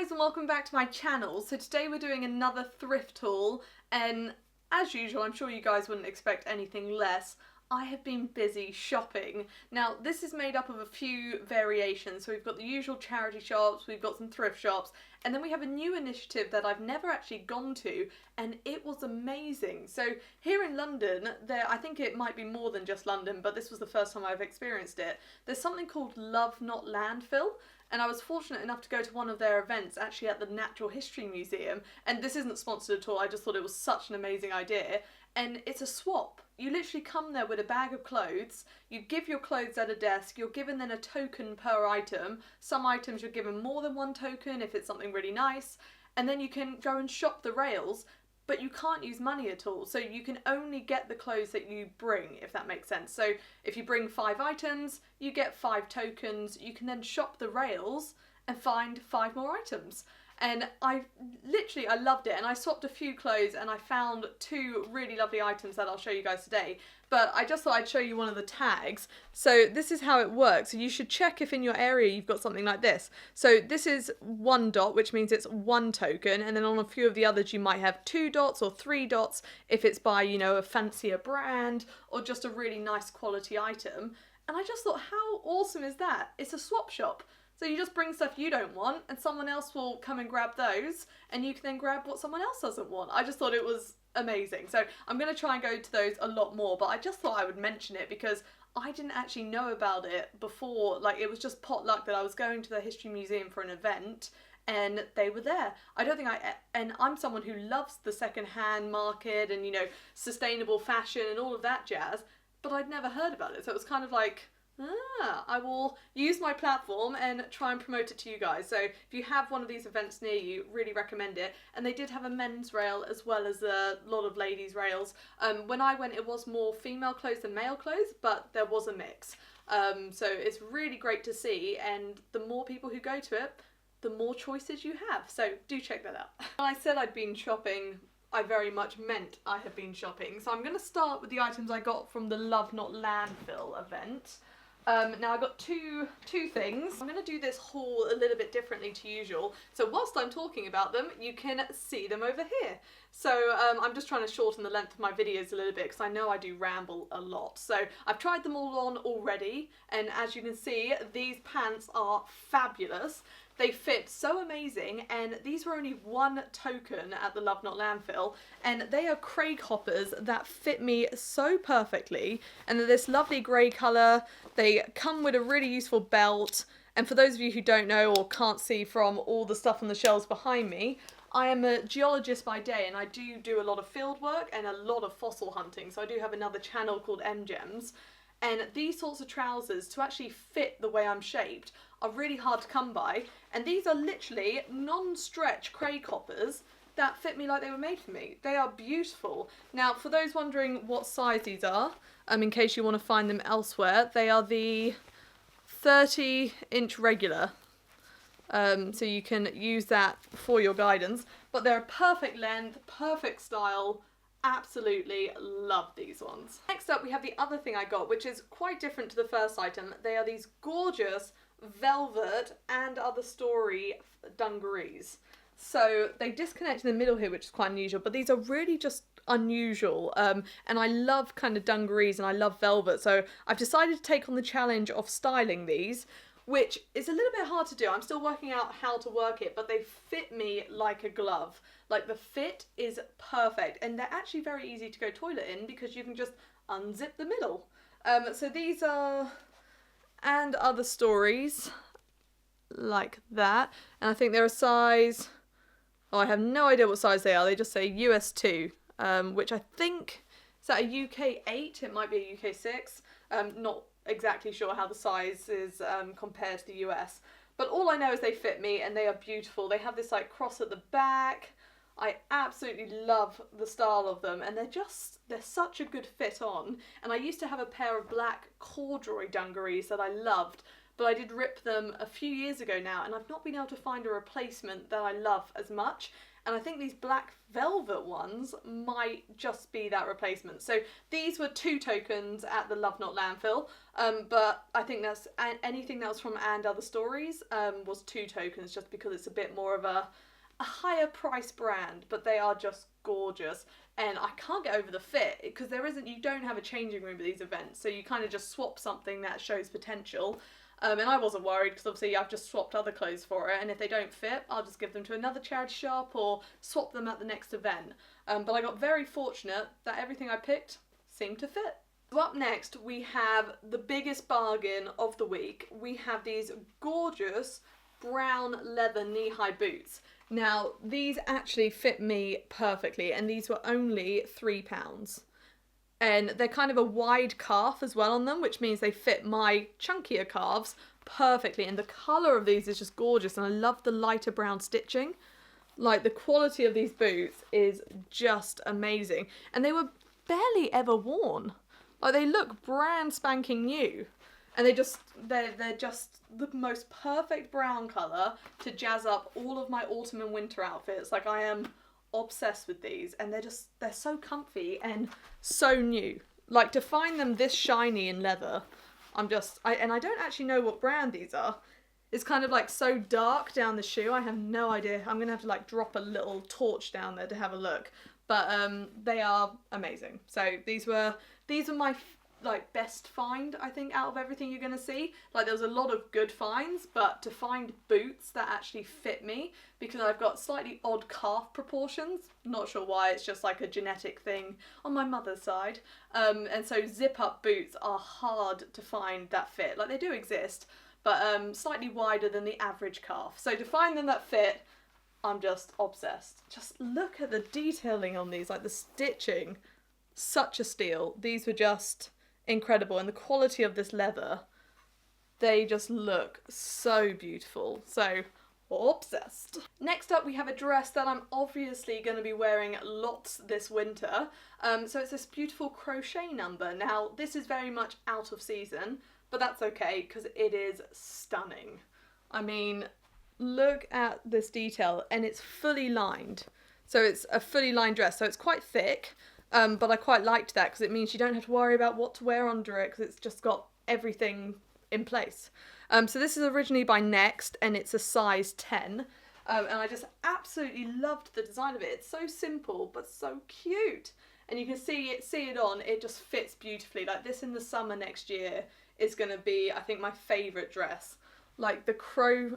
guys, and welcome back to my channel. So today we're doing another thrift haul, and as usual, I'm sure you guys wouldn't expect anything less. I have been busy shopping. Now this is made up of a few variations, so we've got the usual charity shops, we've got some thrift shops, and then we have a new initiative that I've never actually gone to, and it was amazing. So here in London, I think it might be more than just London, but this was the first time I've experienced it. There's something called Love Not Landfill, and I was fortunate enough to go to one of their events actually at the Natural History Museum, and this isn't sponsored at all, I just thought it was such an amazing idea. And it's a swap. You literally come there with a bag of clothes, you give your clothes at a desk, you're given then a token per item. Some items you're given more than one token if it's something really nice, and then you can go and shop the rails, but you can't use money at all. So you can only get the clothes that you bring, if that makes sense. So if you bring 5 items, you get 5 tokens, you can then shop the rails and find 5 more items. And I loved it, and I swapped a few clothes and I found 2 really lovely items that I'll show you guys today. But I just thought I'd show you one of the tags. So this is how it works. So you should check if in your area you've got something like this. So this is 1 dot, which means it's 1 token, and then on a few of the others you might have 2 dots or 3 dots if it's by, you know, a fancier brand or just a really nice quality item. And I just thought, how awesome is that? It's a swap shop. So you just bring stuff you don't want and someone else will come and grab those, and you can then grab what someone else doesn't want. I just thought it was amazing. So I'm going to try and go to those a lot more, but I just thought I would mention it because I didn't actually know about it before. Like, it was just potluck that I was going to the History Museum for an event and they were there. And I'm someone who loves the second-hand market and, you know, sustainable fashion and all of that jazz, but I'd never heard about it. So it was kind of like, I will use my platform and try and promote it to you guys. So if you have one of these events near you, really recommend it. And they did have a men's rail as well as a lot of ladies' rails. When I went, it was more female clothes than male clothes, but there was a mix. So it's really great to see, and the more people who go to it, the more choices you have. So do check that out. When I said I'd been shopping, I very much meant I have been shopping. So I'm going to start with the items I got from the Love Not Landfill event. Now I got two things. I'm going to do this haul a little bit differently to usual. So whilst I'm talking about them, you can see them over here. So I'm just trying to shorten the length of my videos a little bit because I know I do ramble a lot. So I've tried them all on already, and as you can see, these pants are fabulous. They fit so amazing, and these were only 1 token at the Love Not Landfill, and they are Craig hoppers that fit me so perfectly, and they're this lovely grey colour. They come with a really useful belt, and for those of you who don't know or can't see from all the stuff on the shelves behind me, I am a geologist by day, and I do a lot of field work and a lot of fossil hunting, so I do have another channel called MGems. And these sorts of trousers, to actually fit the way I'm shaped, are really hard to come by. And these are literally non-stretch Craig hoppers that fit me like they were made for me. They are beautiful. Now, for those wondering what size these are, in case you want to find them elsewhere, they are the 30-inch regular. So you can use that for your guidance. But they're a perfect length, perfect style. Absolutely love these ones. Next up, we have the other thing I got, which is quite different to the first item. They are these gorgeous velvet and other story dungarees. So they disconnect in the middle here, which is quite unusual, but these are really just unusual. And I love kind of dungarees and I love velvet. So I've decided to take on the challenge of styling these, which is a little bit hard to do. I'm still working out how to work it, but they fit me like a glove. Like, the fit is perfect, and they're actually very easy to go toilet in because you can just unzip the middle. So these are and other stories like that, and I think they're a size, oh, I have no idea what size they are. They just say US 2, which I think, is that a UK 8? It might be a UK 6. Not exactly sure how the size is compared to the US, but all I know is they fit me and they are beautiful. They have this like cross at the back. I absolutely love the style of them, and they're such a good fit on. And I used to have a pair of black corduroy dungarees that I loved, but I did rip them a few years ago now, and I've not been able to find a replacement that I love as much. And I think these black velvet ones might just be that replacement. So these were 2 tokens at the Love Not Landfill, but I think that's anything that was from And Other Stories was 2 tokens, just because it's a bit more of a higher price brand, but they are just gorgeous. And I can't get over the fit, because you don't have a changing room at these events, so you kind of just swap something that shows potential. And I wasn't worried, because obviously I've just swapped other clothes for it, and if they don't fit, I'll just give them to another charity shop or swap them at the next event. But I got very fortunate that everything I picked seemed to fit. So up next we have the biggest bargain of the week. We have these gorgeous brown leather knee-high boots. Now these actually fit me perfectly, and these were only £3. And they're kind of a wide calf as well on them, which means they fit my chunkier calves perfectly. And the colour of these is just gorgeous, and I love the lighter brown stitching. Like, the quality of these boots is just amazing. And they were barely ever worn. Like, they look brand spanking new. And they're just the most perfect brown colour to jazz up all of my autumn and winter outfits. Like, I am obsessed with these, and they're so comfy and so new. Like, to find them this shiny in leather, I don't actually know what brand these are. It's kind of like so dark down the shoe, I have no idea. I'm gonna have to like drop a little torch down there to have a look, but they are amazing. So these were my like best find, I think, out of everything you're gonna see. Like, there was a lot of good finds, but to find boots that actually fit me, because I've got slightly odd calf proportions, not sure why, it's just like a genetic thing on my mother's side, and so zip up boots are hard to find that fit. Like, they do exist, but slightly wider than the average calf. So to find them that fit, I'm just obsessed. Just look at the detailing on these, like the stitching, such a steal. These were just incredible, and the quality of this leather, they just look so beautiful. So obsessed. Next up we have a dress that I'm obviously going to be wearing lots this winter. So it's this beautiful crochet number. Now this is very much out of season, but that's okay because it is stunning. I mean, look at this detail, and it's fully lined. So it's a fully lined dress, so it's quite thick. But I quite liked that because it means you don't have to worry about what to wear under it, because it's just got everything in place. So this is originally by Next, and it's a size 10. And I just absolutely loved the design of it. It's so simple, but so cute. And you can see it on, it just fits beautifully. Like, this in the summer next year is going to be, I think, my favourite dress. Like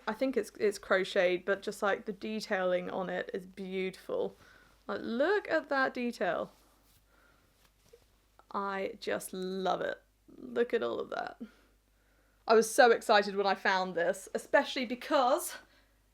I think it's crocheted, but just like the detailing on it is beautiful. Like, look at that detail. I just love it. Look at all of that. I was so excited when I found this, especially because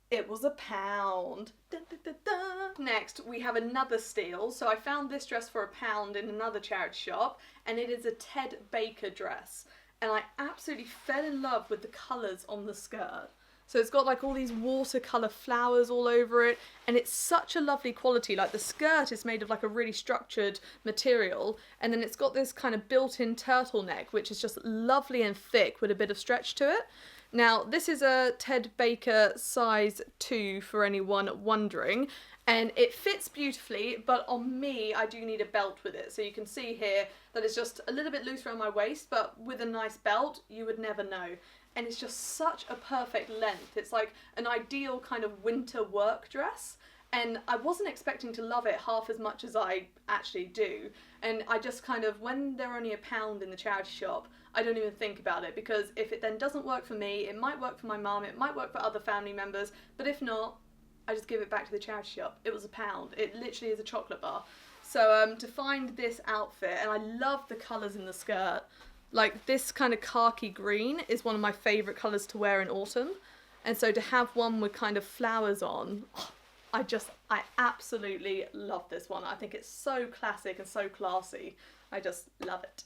it was £1. Da, da, da, da. Next, we have another steal. So I found this dress for £1 in another charity shop, and it is a Ted Baker dress. And I absolutely fell in love with the colours on the skirt. So it's got like all these watercolour flowers all over it, and it's such a lovely quality. Like, the skirt is made of like a really structured material, and then it's got this kind of built-in turtleneck, which is just lovely and thick with a bit of stretch to it. Now, this is a Ted Baker size 2 for anyone wondering, and it fits beautifully, but on me, I do need a belt with it. So you can see here that it's just a little bit loose around my waist, but with a nice belt, you would never know. And it's just such a perfect length. It's like an ideal kind of winter work dress. And I wasn't expecting to love it half as much as I actually do. And I just kind of, when they're only £1 in the charity shop, I don't even think about it, because if it then doesn't work for me, it might work for my mum, it might work for other family members, but if not, I just give it back to the charity shop. It was £1. It literally is a chocolate bar. So to find this outfit, and I love the colours in the skirt. Like, this kind of khaki green is one of my favourite colours to wear in autumn. And so to have one with kind of flowers on, I absolutely love this one. I think it's so classic and so classy. I just love it.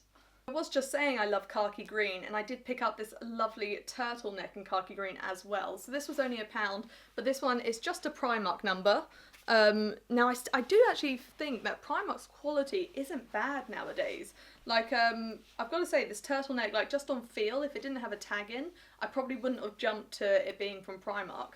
I was just saying I love khaki green, and I did pick up this lovely turtleneck in khaki green as well. So this was only £1, but this one is just a Primark number. Now I do actually think that Primark's quality isn't bad nowadays. Like, I've got to say, this turtleneck, like, just on feel, if it didn't have a tag in, I probably wouldn't have jumped to it being from Primark.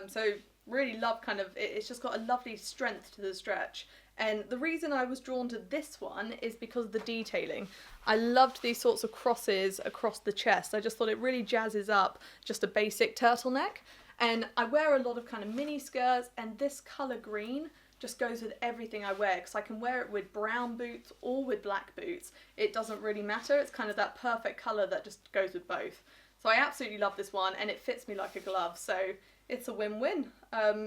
So really love kind of, it's just got a lovely strength to the stretch. And the reason I was drawn to this one is because of the detailing. I loved these sorts of crosses across the chest. I just thought it really jazzes up just a basic turtleneck. And I wear a lot of kind of mini skirts, and this colour green just goes with everything I wear, because I can wear it with brown boots or with black boots. It doesn't really matter. It's kind of that perfect colour that just goes with both. So I absolutely love this one, and it fits me like a glove. So it's a win-win.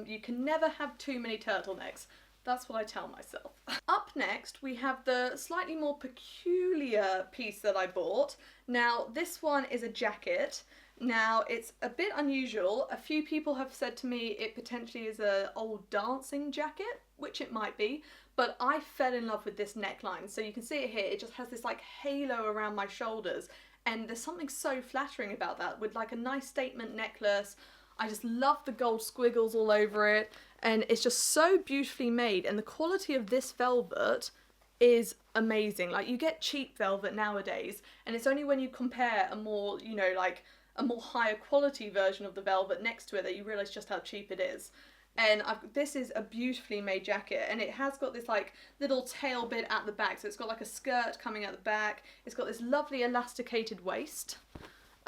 You can never have too many turtlenecks. That's what I tell myself. Up next, we have the slightly more peculiar piece that I bought. Now, this one is a jacket. Now, it's a bit unusual. A few people have said to me it potentially is an old dancing jacket, which it might be, but I fell in love with this neckline. So you can see it here. It just has this like halo around my shoulders, and there's something so flattering about that, with like a nice statement necklace. I just love the gold squiggles all over it, and it's just so beautifully made, and the quality of this velvet is amazing. Like, you get cheap velvet nowadays, and it's only when you compare a more, you know, like a more higher quality version of the velvet next to it that you realise just how cheap it is. And this is a beautifully made jacket, and it has got this like little tail bit at the back, so it's got like a skirt coming at the back. It's got this lovely elasticated waist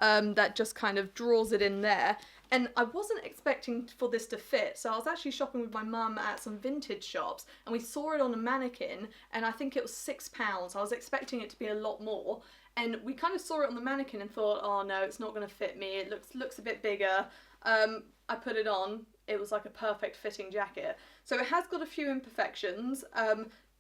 that just kind of draws it in there. And I wasn't expecting for this to fit, so I was actually shopping with my mum at some vintage shops, and we saw it on a mannequin, and I think it was £6. I was expecting it to be a lot more, and we kind of saw it on the mannequin and thought, oh no, it's not going to fit me, it looks a bit bigger. I put it on, it was like a perfect fitting jacket. So it has got a few imperfections,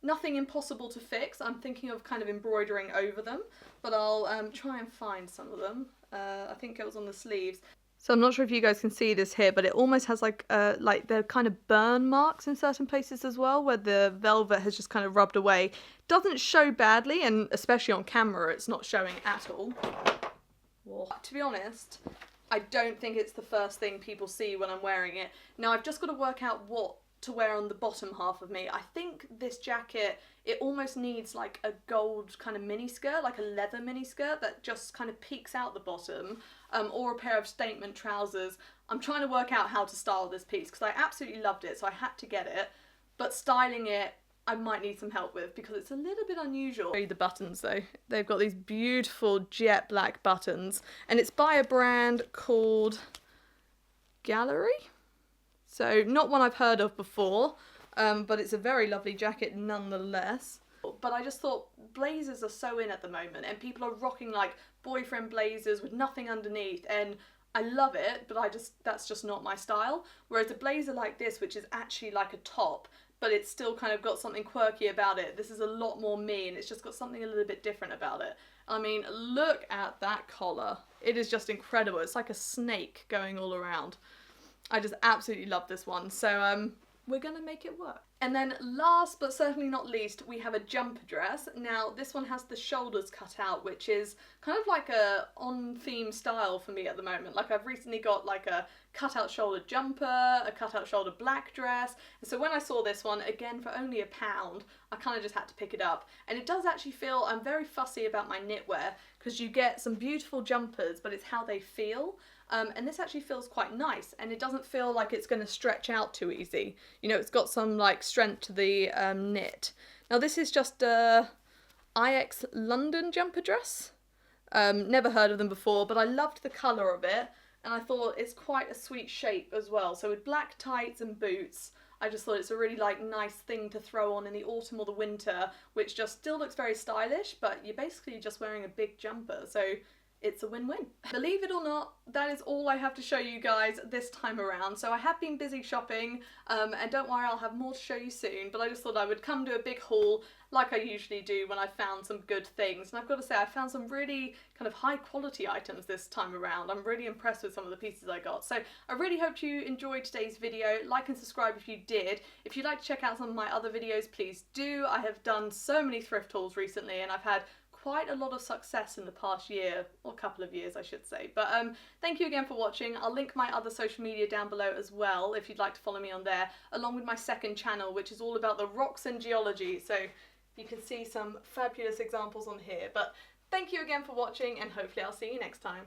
nothing impossible to fix. I'm thinking of kind of embroidering over them, but I'll try and find some of them. I think it was on the sleeves. So I'm not sure if you guys can see this here, but it almost has like the kind of burn marks in certain places as well, where the velvet has just kind of rubbed away. Doesn't show badly, and especially on camera, it's not showing at all. Whoa. To be honest, I don't think it's the first thing people see when I'm wearing it. Now, I've just got to work out what to wear on the bottom half of me. I think this jacket, it almost needs like a gold kind of mini skirt, like a leather mini skirt that just kind of peeks out the bottom, or a pair of statement trousers. I'm trying to work out how to style this piece because I absolutely loved it, so I had to get it, but styling it I might need some help with because it's a little bit unusual. I'll show you the buttons though. They've got these beautiful jet black buttons, and it's by a brand called Gallery. So not one I've heard of before, but it's a very lovely jacket nonetheless. But I just thought blazers are so in at the moment, and people are rocking like boyfriend blazers with nothing underneath, and I love it, but that's just not my style. Whereas a blazer like this, which is actually like a top, but it's still kind of got something quirky about it. This is a lot more me, and it's just got something a little bit different about it. I mean, look at that collar. It is just incredible. It's like a snake going all around. I just absolutely love this one. So we're gonna make it work. And then last but certainly not least, we have a jumper dress. Now this one has the shoulders cut out, which is kind of like a on-theme style for me at the moment. Like, I've recently got like a cut-out shoulder jumper, a cut-out shoulder black dress. And so when I saw this one, again for only £1, I kind of just had to pick it up. And it does actually feel, I'm very fussy about my knitwear because you get some beautiful jumpers, but it's how they feel. And this actually feels quite nice, and it doesn't feel like it's going to stretch out too easy. You know, it's got some like strength to the knit. Now this is just a IX London jumper dress. Never heard of them before, but I loved the colour of it, and I thought it's quite a sweet shape as well. So with black tights and boots, I just thought it's a really like nice thing to throw on in the autumn or the winter, which just still looks very stylish, but you're basically just wearing a big jumper. So it's a win-win. Believe it or not, that is all I have to show you guys this time around. So I have been busy shopping, and don't worry, I'll have more to show you soon, but I just thought I would come do a big haul like I usually do when I found some good things. And I've got to say, I found some really kind of high quality items this time around. I'm really impressed with some of the pieces I got. So I really hope you enjoyed today's video. Like and subscribe if you did. If you'd like to check out some of my other videos, please do. I have done so many thrift hauls recently, and I've had quite a lot of success in the past year, or couple of years I should say. But thank you again for watching. I'll link my other social media down below as well if you'd like to follow me on there, along with my second channel, which is all about the rocks and geology. So you can see some fabulous examples on here. But thank you again for watching, and hopefully I'll see you next time.